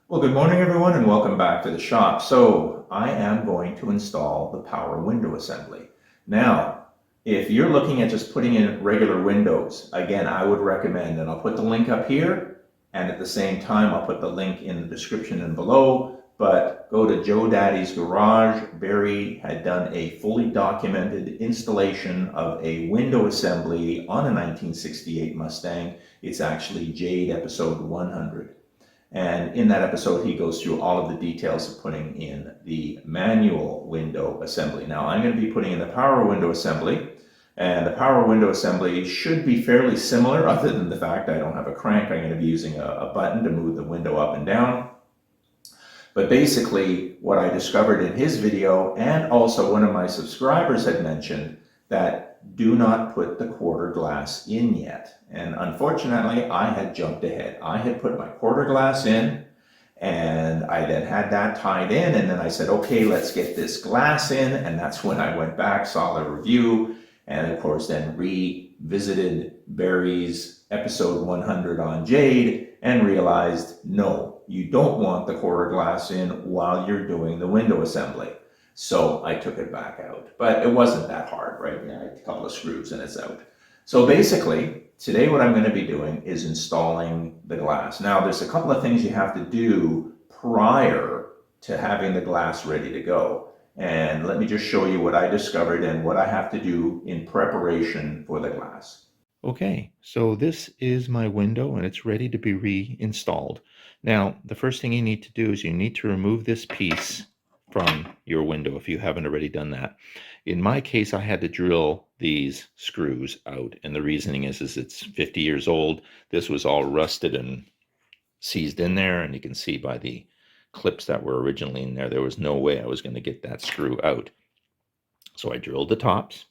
Well, good morning everyone and welcome back to the shop. So I am going to install the power window assembly. Now, if you're looking at just putting in regular windows, again, I would recommend, and I'll put the link up here, and at the same time, I'll put the link in the description and below, but go to Joe Daddy's Garage. Barry had done a fully documented installation of a window assembly on a 1968 Mustang. It's actually Jade episode 100. And in that episode, he goes through all of the details of putting in the manual window assembly. Now, I'm going to be putting in the power window assembly, and the power window assembly should be fairly similar, other than the fact I don't have a crank. I'm going to be using a button to move the window up and down. But basically, what I discovered in his video, and also one of my subscribers had mentioned, that do not put the quarter glass in yet. And unfortunately, I had jumped ahead. I had put my quarter glass in, and I then had that tied in, and then I said, okay, let's get this glass in. And that's when I went back, saw the review, and of course then revisited Barry's episode 100 on Jade and realized, no, you don't want the quarter glass in while you're doing the window assembly. So I took it back out, but it wasn't that hard, right? Yeah, a couple of screws and it's out. So basically, today what I'm going to be doing is installing the glass. Now, there's a couple of things you have to do prior to having the glass ready to go. And let me just show you what I discovered and what I have to do in preparation for the glass. Okay, so this is my window and it's ready to be reinstalled. Now, the first thing you need to do is you need to remove this piece from your window if you haven't already done that. In my case, I had to drill these screws out, and the reasoning is it's 50 years old. This was all rusted and seized in there, and you can see by the clips that were originally in there, there was no way I was going to get that screw out. So I drilled the tops.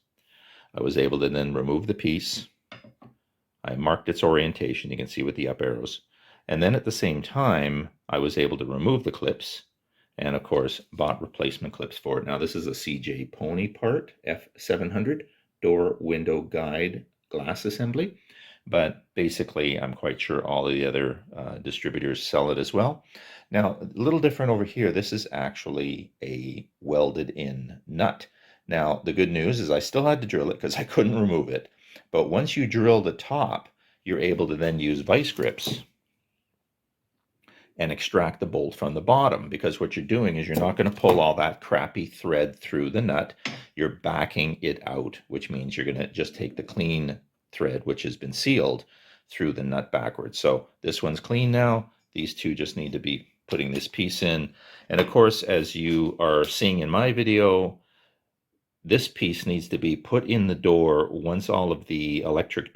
I was able to then remove the piece. I marked its orientation, you can see with the up arrows. And then at the same time, I was able to remove the clips and of course bought replacement clips for it. Now this is a CJ Pony part, F700, door window guide glass assembly. But basically, I'm quite sure all of the other distributors sell it as well. Now, a little different over here, this is actually a welded in nut. Now, the good news is I still had to drill it because I couldn't remove it. But once you drill the top, you're able to then use vice grips and extract the bolt from the bottom, because what you're doing is you're not going to pull all that crappy thread through the nut. You're backing it out, which means you're going to just take the clean thread, which has been sealed, through the nut backwards. So this one's clean now. These two just need to be putting this piece in. And of course, as you are seeing in my video, this piece needs to be put in the door once all of the electric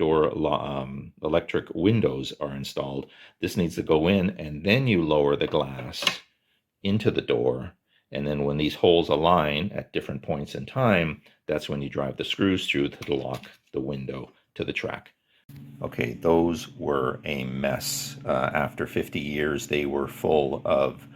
windows are installed. This needs to go in, and then you lower the glass into the door. And then when these holes align at different points in time, that's when you drive the screws through to lock the window to the track. Okay, those were a mess. After 50 years, they were full of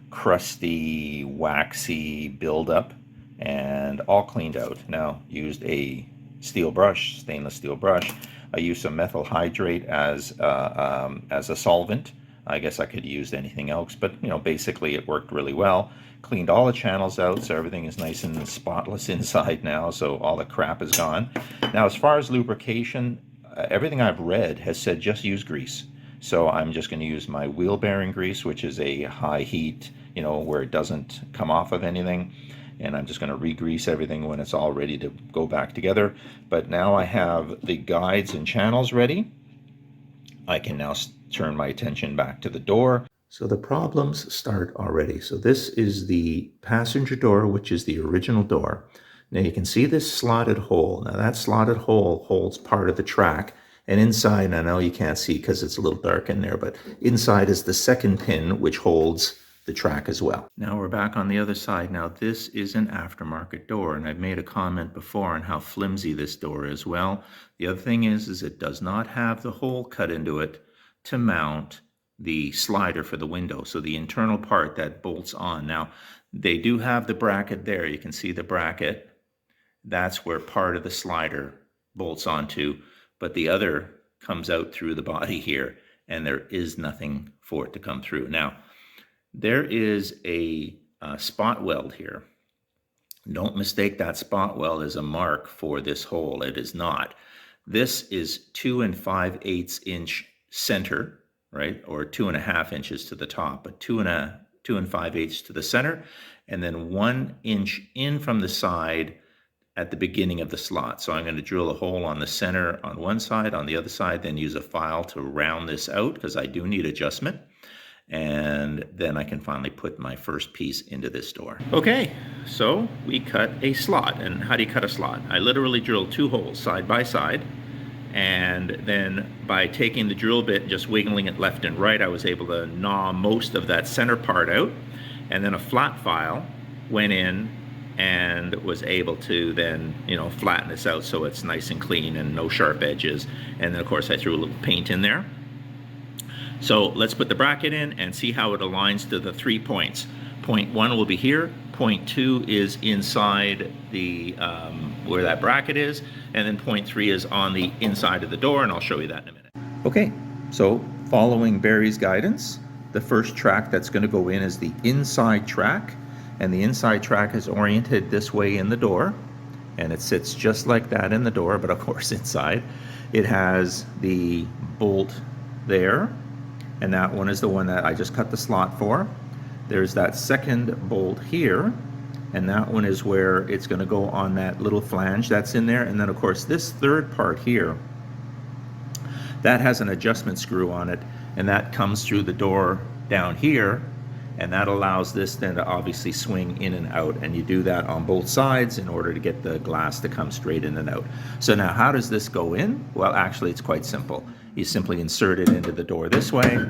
crusty, waxy buildup, and all cleaned out. Now, used a steel brush, stainless steel brush. I used some methyl hydrate as a solvent. I guess I could have used anything else, but basically it worked really well. Cleaned all the channels out, so everything is nice and spotless inside now, so all the crap is gone. Now, as far as lubrication, everything I've read has said just use grease. So I'm just going to use my wheel bearing grease, which is a high heat, where it doesn't come off of anything. And I'm just going to re-grease everything when it's all ready to go back together. But now I have the guides and channels ready. I can now turn my attention back to the door. So the problems start already. So this is the passenger door, which is the original door. Now you can see this slotted hole. Now that slotted hole holds part of the track. And inside, I know you can't see because it's a little dark in there, but inside is the second pin, which holds the track as well. Now we're back on the other side. Now this is an aftermarket door, and I've made a comment before on how flimsy this door is. Well, the other thing is it does not have the hole cut into it to mount the slider for the window. So the internal part that bolts on. Now they do have the bracket there. You can see the bracket. That's where part of the slider bolts onto, but the other comes out through the body here, and there is nothing for it to come through. Now, there is a spot weld here. Don't mistake that spot weld as a mark for this hole. It is not. This is 2 5/8 inch center, right? Or 2.5 inches to the top, but 2 5/8 to the center, and then 1 inch in from the side at the beginning of the slot. So I'm going to drill a hole on the center on one side, on the other side, then use a file to round this out because I do need adjustment. And then I can finally put my first piece into this door. Okay, so we cut a slot. And how do you cut a slot? I literally drilled 2 holes side by side, and then by taking the drill bit and just wiggling it left and right, I was able to gnaw most of that center part out, and then a flat file went in and was able to then, you know, flatten this out so it's nice and clean and no sharp edges. And then of course I threw a little paint in there. So let's put the bracket in and see how it aligns to the 3 points. Point 1 will be here, point 2 is inside the where that bracket is, and then point 3 is on the inside of the door, and I'll show you that in a minute. Okay, so following Barry's guidance, the first track that's going to go in is the inside track, and the inside track is oriented this way in the door, and it sits just like that in the door, but of course inside. It has the bolt there, and that one is the one that I just cut the slot for. There's that second bolt here, and that one is where it's going to go on that little flange that's in there. And then of course this third part here, that has an adjustment screw on it, and that comes through the door down here, and that allows this then to obviously swing in and out, and you do that on both sides in order to get the glass to come straight in and out. So now how does this go in? Well, actually it's quite simple. You simply insert it into the door this way,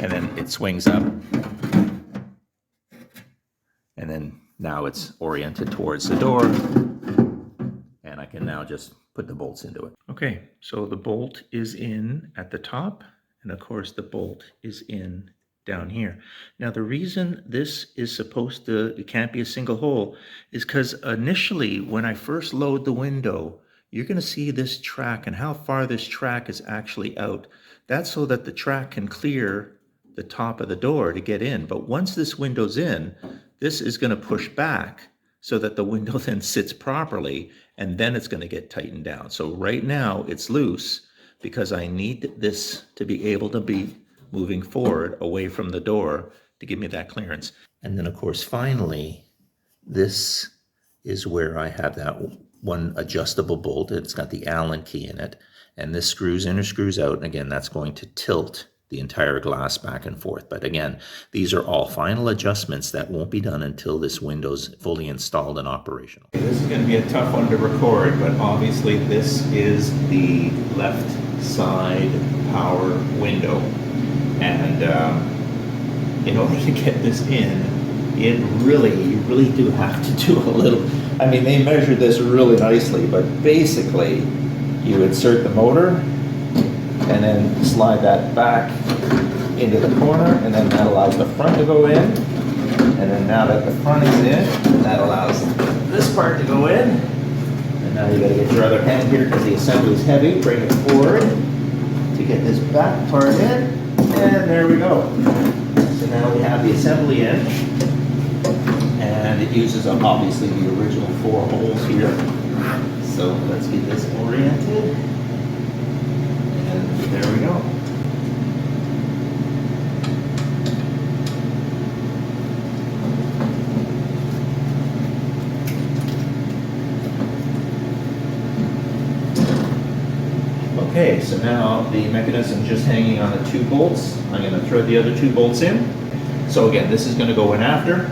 and then it swings up, and then now it's oriented towards the door, and I can now just put the bolts into it. Okay, so the bolt is in at the top, and of course the bolt is in down here. Now the reason this is supposed to, it can't be a single hole, is because initially when I first load the window, you're going to see this track and how far this track is actually out. That's so that the track can clear the top of the door to get in. But once this window's in, this is going to push back so that the window then sits properly, and then it's going to get tightened down. So right now it's loose because I need this to be able to be moving forward away from the door to give me that clearance. And then of course finally, this is where I have that one adjustable bolt. It's got the Allen key in it, and this screws in or screws out, and again that's going to tilt the entire glass back and forth. But again, these are all final adjustments that won't be done until this window's fully installed and operational. This is going to be a tough one to record, but obviously this is the left side power window, and in order to get this in, you really do have to do a little. I mean, they measured this really nicely, but basically you insert the motor and then slide that back into the corner, and then that allows the front to go in, and then now that the front is in, that allows this part to go in, and now you got to get your other hand here because the assembly is heavy. Bring it forward to get this back part in, and there we go. So now we have the assembly in, and it uses obviously the original 4 holes here. So let's get this oriented, and there we go. Okay, so now the mechanism just hanging on the 2 bolts. I'm going to thread the other 2 bolts in. So again, this is going to go in after.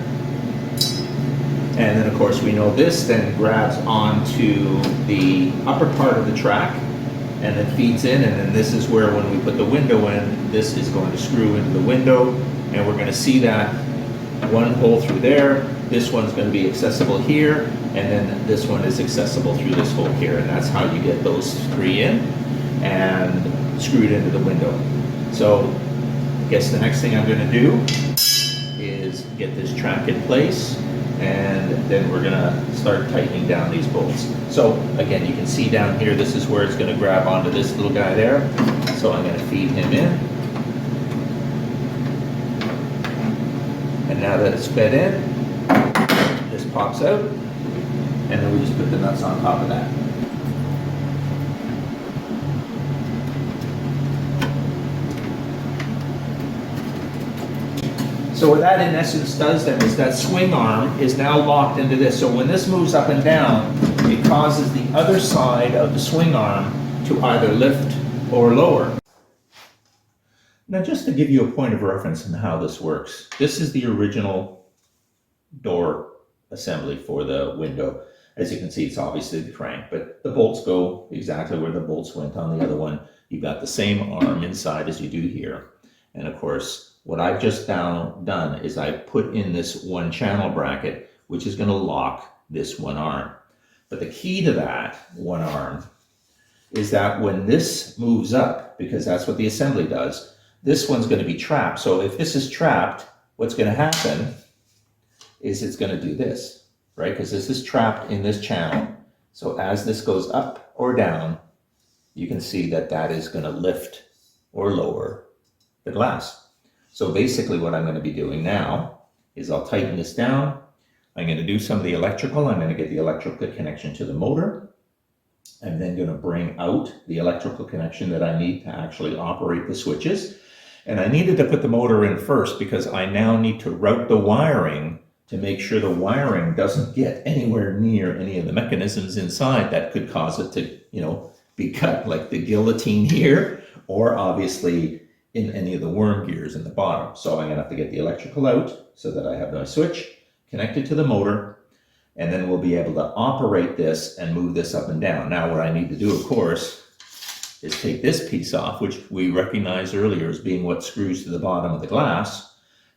And then of course we know this then grabs onto the upper part of the track and then feeds in, and then this is where when we put the window in, this is going to screw into the window, and we're going to see that one hole through there. This one's going to be accessible here, and then this one is accessible through this hole here, and that's how you get those 3 in and screwed into the window. So I guess the next thing I'm going to do is get this track in place, and then we're going to start tightening down these bolts. So again, you can see down here, this is where it's going to grab onto this little guy there. So I'm going to feed him in. And now that it's fed in, this pops out, and then we just put the nuts on top of that. So what that in essence does then is that swing arm is now locked into this. So when this moves up and down, it causes the other side of the swing arm to either lift or lower. Now just to give you a point of reference on how this works, this is the original door assembly for the window. As you can see, it's obviously the crank, but the bolts go exactly where the bolts went on the other one. You've got the same arm inside as you do here. And of course, what I've just done is I put in this one channel bracket, which is going to lock this one arm. But the key to that one arm is that when this moves up, because that's what the assembly does, this one's going to be trapped. So if this is trapped, what's going to happen is it's going to do this, right? Because this is trapped in this channel. So as this goes up or down, you can see that that is going to lift or lower the glass. So basically what I'm going to be doing now is I'll tighten this down. I'm going to do some of the electrical. I'm going to get the electrical connection to the motor. I'm then going to bring out the electrical connection that I need to actually operate the switches. And I needed to put the motor in first because I now need to route the wiring to make sure the wiring doesn't get anywhere near any of the mechanisms inside that could cause it to, be cut, like the guillotine here, or obviously in any of the worm gears in the bottom. So I'm going to have to get the electrical out so that I have my switch connected to the motor, and then we'll be able to operate this and move this up and down. Now what I need to do, of course, is take this piece off, which we recognized earlier as being what screws to the bottom of the glass,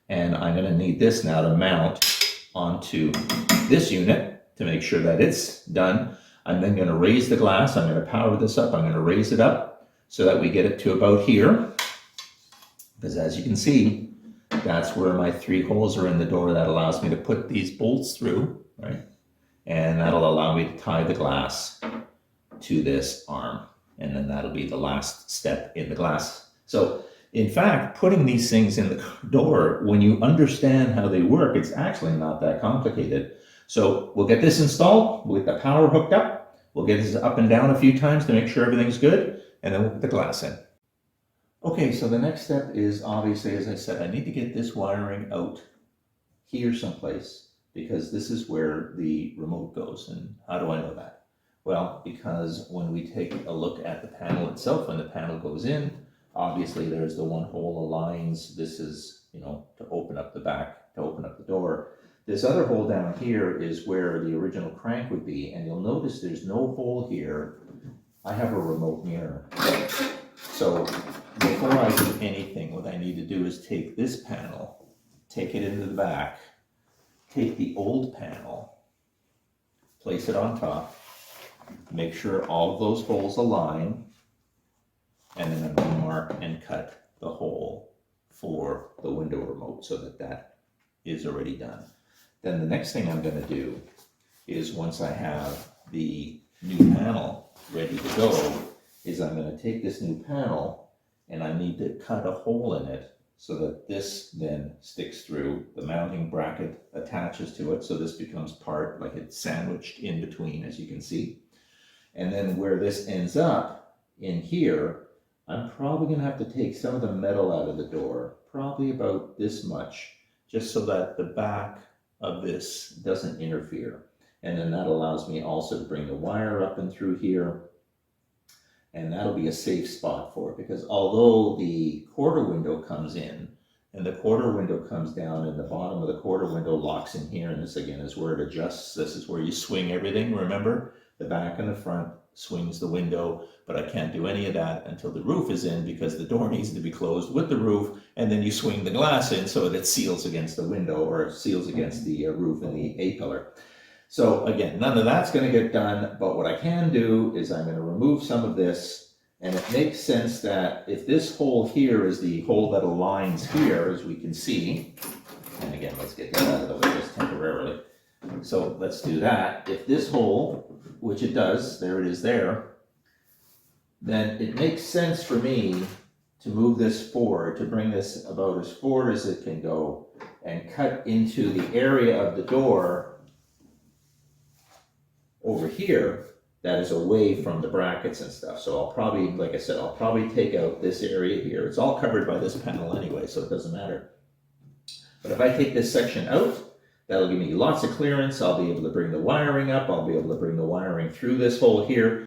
and I'm going to need this now to mount onto this unit to make sure that it's done. I'm then going to raise the glass. I'm going to power this up. I'm going to raise it up so that we get it to about here. Because as you can see, that's where my 3 holes are in the door. That allows me to put these bolts through, right? And that'll allow me to tie the glass to this arm. And then that'll be the last step in the glass. So in fact, putting these things in the door, when you understand how they work, it's actually not that complicated. So we'll get this installed, we'll get the power hooked up, we'll get this up and down a few times to make sure everything's good, and then we'll put the glass in. Okay, so the next step is obviously, as I said, I need to get this wiring out here someplace because this is where the remote goes. And how do I know that? Well, because when we take a look at the panel itself, when the panel goes in, obviously there's the one hole aligns. This is, to open up the back, to open up the door. This other hole down here is where the original crank would be. And you'll notice there's no hole here. I have a remote mirror. So before I do anything, what I need to do is take this panel, take it into the back, take the old panel, place it on top, make sure all of those holes align, and then I'm going to mark and cut the hole for the window remote so that that is already done. Then the next thing I'm going to do is, once I have the new panel ready to go, is I'm going to take this new panel and I need to cut a hole in it so that this then sticks through. The mounting bracket attaches to it, so this becomes part, like it's sandwiched in between, as you can see. And then where this ends up in here, I'm probably going to have to take some of the metal out of the door, probably about this much, just so that the back of this doesn't interfere. And then that allows me also to bring the wire up and through here. And that'll be a safe spot for it, because although the quarter window comes in and the quarter window comes down and the bottom of the quarter window locks in here, and this again is where it adjusts. This is where you swing everything, remember? The back and the front swings the window, but I can't do any of that until the roof is in, because the door needs to be closed with the roof, and then you swing the glass in so that it seals against the window, or it seals against the roof and the A-pillar. So again, none of that's going to get done, but what I can do is I'm going to remove some of this, and it makes sense that if this hole here is the hole that aligns here, as we can see, and again, let's get that out of the way just temporarily. So let's do that. If this hole, which it does, there it is there, then it makes sense for me to move this forward, to bring this about as forward as it can go, and cut into the area of the door over here that is away from the brackets and stuff. So I'll probably, like I said, I'll probably take out this area here. It's all covered by this panel anyway, so it doesn't matter. But if I take this section out, that'll give me lots of clearance. I'll be able to bring the wiring up. I'll be able to bring the wiring through this hole here.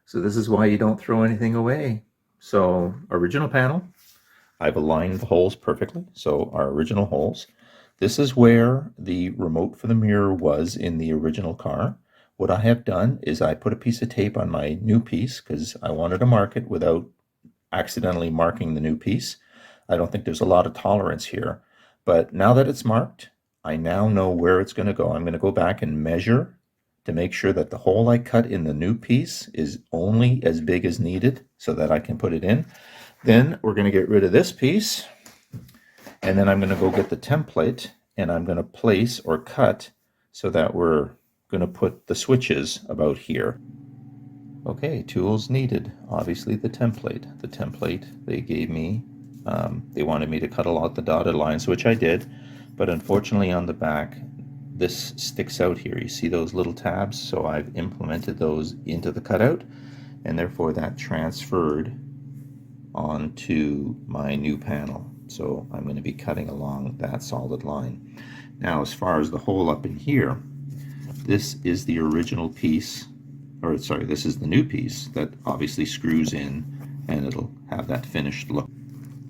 So this is why you don't throw anything away. So original panel, I've aligned the holes perfectly. So our original holes. This is where the remote for the mirror was in the original car. What I have done is I put a piece of tape on my new piece because I wanted to mark it without accidentally marking the new piece. I don't think there's a lot of tolerance here, but now that it's marked, I now know where it's going to go. I'm going to go back and measure to make sure that the hole I cut in the new piece is only as big as needed so that I can put it in. Then we're going to get rid of this piece, and then I'm going to go get the template and I'm going to place or cut so that we're going to put the switches about here. Okay, tools needed. Obviously the template. The template they gave me, they wanted me to cut out the dotted lines, which I did, but unfortunately on the back, this sticks out here. You see those little tabs? So I've implemented those into the cutout, and therefore that transferred onto my new panel. So I'm going to be cutting along that solid line. Now, as far as the hole up in here, this is the original piece, or sorry, this is the new piece that obviously screws in and it'll have that finished look.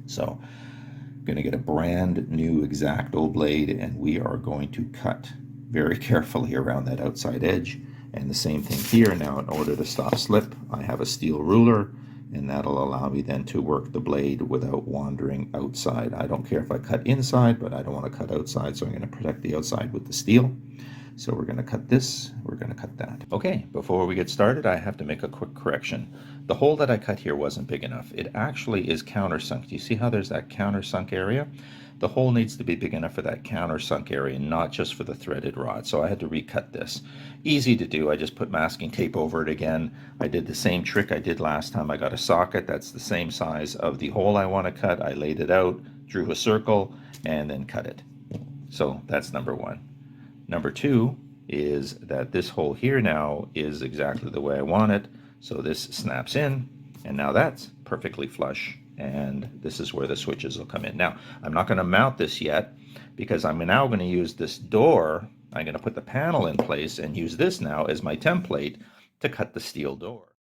So I'm going to get a brand new X-Acto blade and we are going to cut very carefully around that outside edge. And the same thing here. Now, in order to stop slip, I have a steel ruler, and that'll allow me then to work the blade without wandering outside. I don't care if I cut inside, but I don't want to cut outside, so I'm going to protect the outside with the steel. So we're going to cut this, we're going to cut that. Okay, before we get started, I have to make a quick correction. The hole that I cut here wasn't big enough. It actually is countersunk. Do you see how there's that countersunk area? The hole needs to be big enough for that countersunk area, not just for the threaded rod. So I had to recut this. Easy to do. I just put masking tape over it again. I did the same trick I did last time. I got a socket that's the same size of the hole I want to cut. I laid it out, drew a circle, and then cut it. So that's number one. Number two is that this hole here now is exactly the way I want it. So this snaps in, and now that's perfectly flush. And this is where the switches will come in. Now, I'm not going to mount this yet because I'm now going to use this door. I'm going to put the panel in place and use this now as my template to cut the steel door.